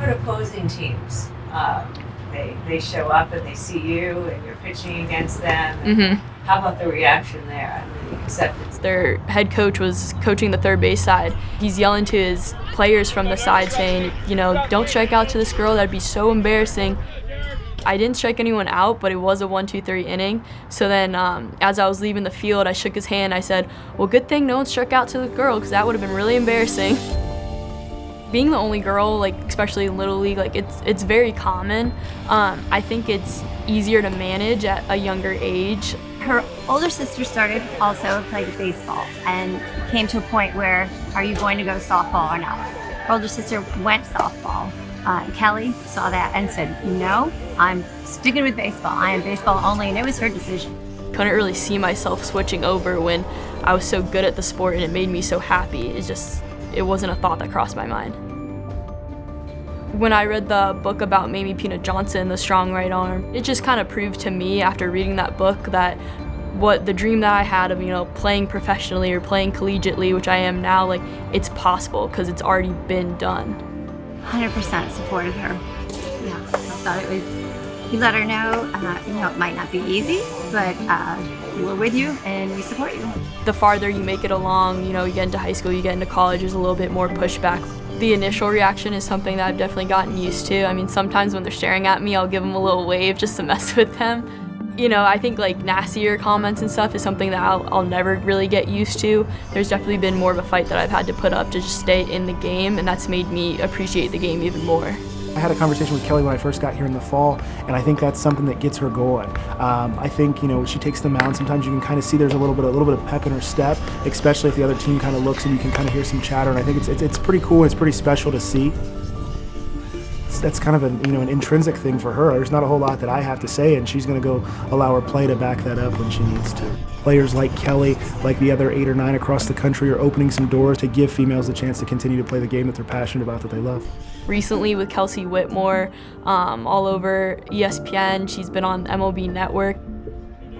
about opposing teams? They show up and they see you and you're pitching against them. Mm-hmm. How about the reaction there and the acceptance? Their head coach was coaching the third base side. He's yelling to his players from the side saying, don't strike out to this girl. That'd be so embarrassing. I didn't strike anyone out, but it was a 1-2-3 inning. So then as I was leaving the field, I shook his hand. I said, well, good thing no one struck out to the girl because that would have been really embarrassing. Being the only girl, especially in Little League, it's very common. I think it's easier to manage at a younger age. Her older sister started also playing baseball and came to a point where, are you going to go softball or not? Her older sister went softball. Kelly saw that and said, no, I'm sticking with baseball. I am baseball only, and it was her decision. Couldn't really see myself switching over when I was so good at the sport and it made me so happy. It wasn't a thought that crossed my mind. When I read the book about Mamie Peanut Johnson, The Strong Right Arm, it just kind of proved to me after reading that book that what the dream that I had of, playing professionally or playing collegiately, which I am now, it's possible because it's already been done. 100% supported her. Yeah, I thought it was, you let her know, it might not be easy, but we're with you and we support you. The farther you make it along, you get into high school, you get into college, there's a little bit more pushback. The initial reaction is something that I've definitely gotten used to. I mean, sometimes when they're staring at me, I'll give them a little wave just to mess with them. I think nastier comments and stuff is something that I'll never really get used to. There's definitely been more of a fight that I've had to put up to just stay in the game, and that's made me appreciate the game even more. I had a conversation with Kelly when I first got here in the fall, and I think that's something that gets her going. I think she takes the mound. Sometimes you can kind of see there's a little bit of pep in her step, especially if the other team kind of looks and you can kind of hear some chatter. And I think it's pretty cool. It's pretty special to see. That's kind of an intrinsic thing for her. There's not a whole lot that I have to say, and she's going to go allow her play to back that up when she needs to. Players like Kelly, like the other 8 or 9 across the country, are opening some doors to give females the chance to continue to play the game that they're passionate about, that they love. Recently with Kelsey Whitmore, all over ESPN, she's been on MLB Network.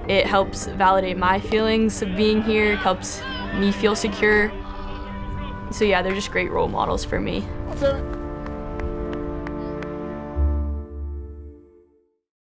It helps validate my feelings of being here. It helps me feel secure. So yeah, they're just great role models for me.